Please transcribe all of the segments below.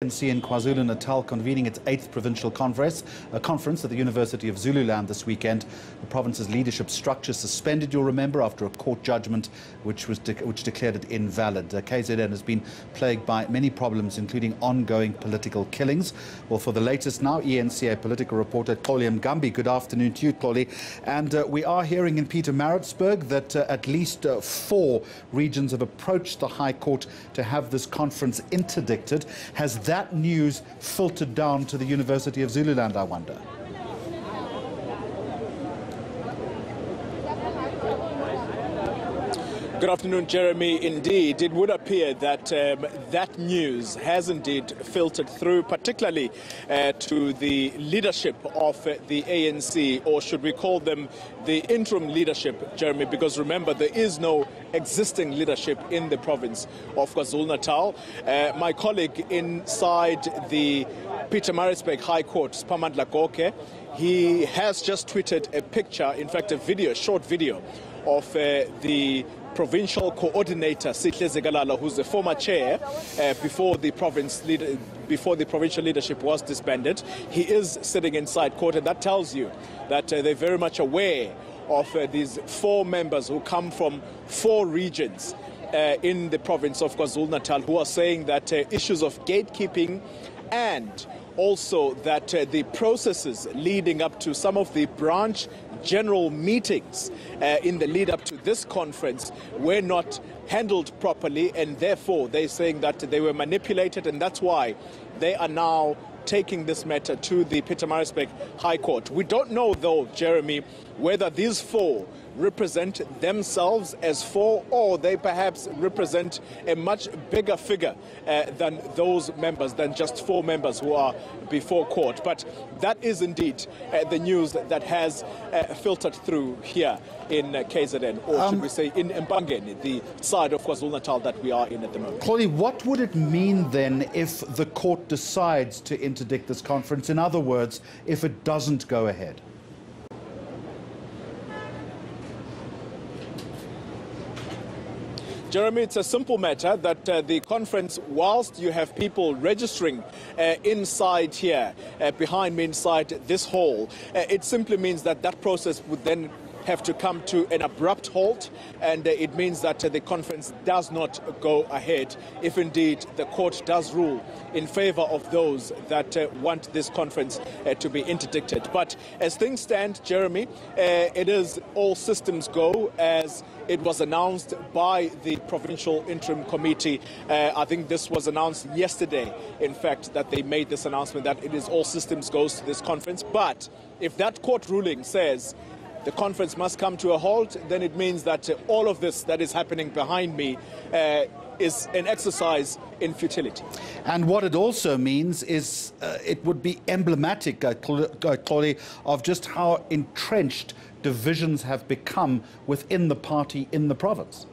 ANC in KwaZulu-Natal convening its 8th provincial conference at the University of Zululand this weekend. The province's leadership structure suspended, you'll remember, after a court judgment which declared it invalid. KZN has been plagued by many problems, including ongoing political killings. Well, for the latest now, eNCA political reporter Xoli Mngambi. Good afternoon to you, Xoli. And we are hearing in Pietermaritzburg that at least 4 regions have approached the High Court to have this conference interdicted. Has that news filtered down to the University of Zululand, I wonder? Good afternoon, Jeremy. Indeed, it would appear that that news has indeed filtered through, particularly to the leadership of the ANC, or should we call them the interim leadership, Jeremy, because remember, there is no existing leadership in the province of KwaZulu-Natal. My colleague inside the Pietermaritzburg High Court, Spamandla Goke, he has just tweeted a picture, in fact a video, a short video, of the provincial coordinator, Sihle Zegalala, who's the former chair before the provincial leadership was disbanded. He is sitting inside court, and that tells you that they're very much aware of these 4 members who come from 4 regions in the province of KwaZulu-Natal, who are saying that issues of gatekeeping and also that the processes leading up to some of the branch general meetings in the lead up to this conference were not handled properly, and therefore they're saying that they were manipulated, and that's why they are now taking this matter to the Pietermaritzburg High Court. We don't know, though, Jeremy, whether these 4 represent themselves as 4, or they perhaps represent a much bigger figure than those members, than just 4 members who are before court. But that is indeed the news that has filtered through here in KZN, or should we say in Mpangeni, the side of KwaZulu-Natal that we are in at the moment. Xoli, what would it mean then if the court decides to interdict this conference? In other words, if it doesn't go ahead? Jeremy, it's a simple matter that the conference, whilst you have people registering inside here, behind me inside this hall, it simply means that that process would then have to come to an abrupt halt, and it means that the conference does not go ahead if indeed the court does rule in favor of those that want this conference to be interdicted. But as things stand, Jeremy, it is all systems go, as it was announced by the Provincial Interim Committee. I think this was announced yesterday, in fact, that they made this announcement that it is all systems goes to this conference. But if that court ruling says the conference must come to a halt, then it means that all of this that is happening behind me is an exercise in futility. And what it also means is it would be emblematic, Xoli, of just how entrenched divisions have become within the party in the province.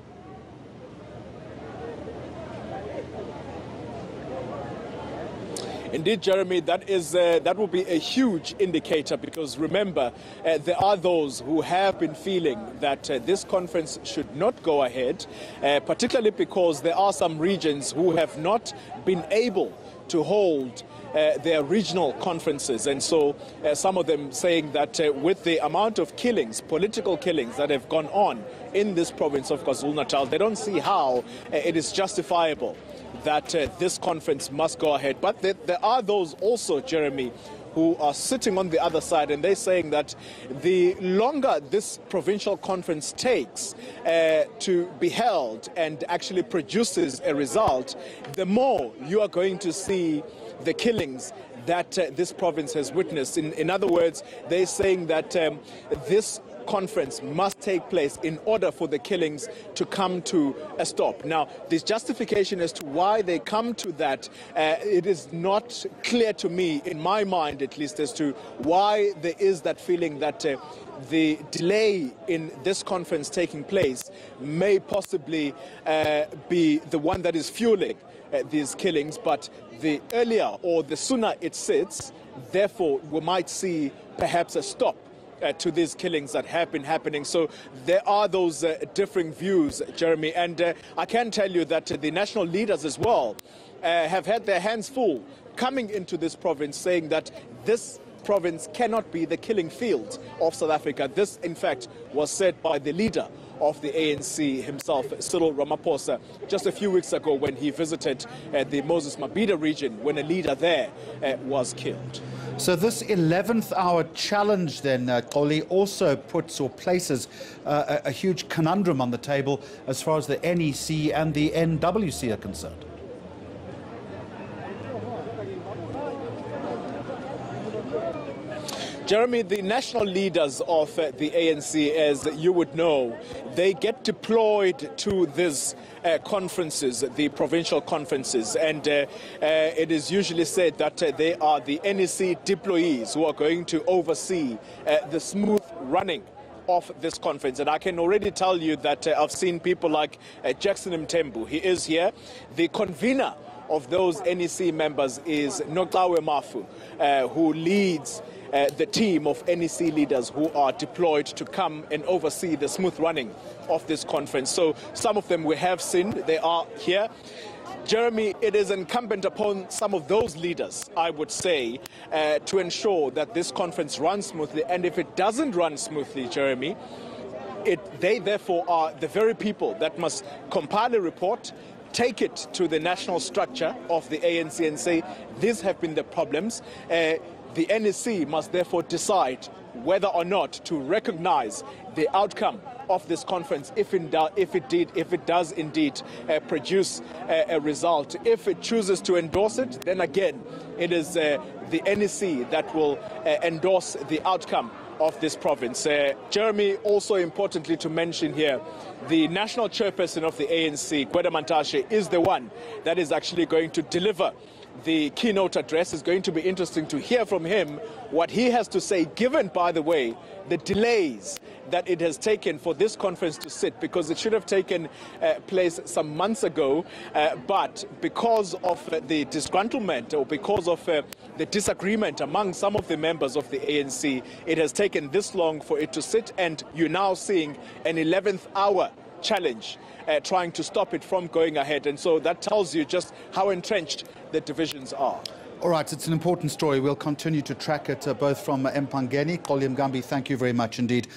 Indeed, Jeremy, that will be a huge indicator, because remember, there are those who have been feeling that this conference should not go ahead, particularly because there are some regions who have not been able to hold their regional conferences, and so some of them saying that with the amount of killings, political killings that have gone on in this province of KwaZulu-Natal, they don't see how it is justifiable that this conference must go ahead. But there are those also, Jeremy, who are sitting on the other side, and they're saying that the longer this provincial conference takes to be held and actually produces a result, the more you are going to see the killings that this province has witnessed. In other words, they're saying that this conference must take place in order for the killings to come to a stop. Now, this justification as to why they come to that, it is not clear to me, in my mind at least, as to why there is that feeling that the delay in this conference taking place may possibly be the one that is fueling these killings, but the earlier or the sooner it sits, therefore we might see perhaps a stop to these killings that have been happening. So there are those differing views, Jeremy, and I can tell you that the national leaders as well have had their hands full coming into this province saying that this province cannot be the killing field of South Africa. This, in fact, was said by the leader of the ANC himself, Cyril Ramaphosa, just a few weeks ago when he visited the Moses Mabhida region when a leader there was killed. So this 11th hour challenge then, Xoli, also puts or places a huge conundrum on the table as far as the NEC and the NWC are concerned. Jeremy, the national leaders of the ANC, as you would know, they get deployed to these conferences, the provincial conferences, and it is usually said that they are the NEC deployees who are going to oversee the smooth running of this conference. And I can already tell you that I've seen people like Jackson Mthembu. He is here. The convener of those NEC members is Nokawe Mafu, who leads the team of NEC leaders who are deployed to come and oversee the smooth running of this conference. So some of them we have seen, they are here. Jeremy, it is incumbent upon some of those leaders, I would say, to ensure that this conference runs smoothly. And if it doesn't run smoothly, Jeremy, they therefore are the very people that must compile a report, take it to the national structure of the ANC and say, these have been the problems. The NEC must therefore decide whether or not to recognize the outcome of this conference if it does indeed produce a result. If it chooses to endorse it, then again, it is the NEC that will endorse the outcome of this province. Jeremy, also importantly to mention here, the national chairperson of the ANC, Gwede Mantashe, is the one that is actually going to deliver the keynote address. Is going to be interesting to hear from him what he has to say, given, by the way, the delays that it has taken for this conference to sit, because it should have taken place some months ago, but because of the disgruntlement or because of the disagreement among some of the members of the ANC, it has taken this long for it to sit, and you're now seeing an 11th hour challenge trying to stop it from going ahead. And so that tells you just how entrenched the divisions are. All right, it's an important story. We'll continue to track it both from Mpangeni. Xoli Mngambi, thank you very much indeed.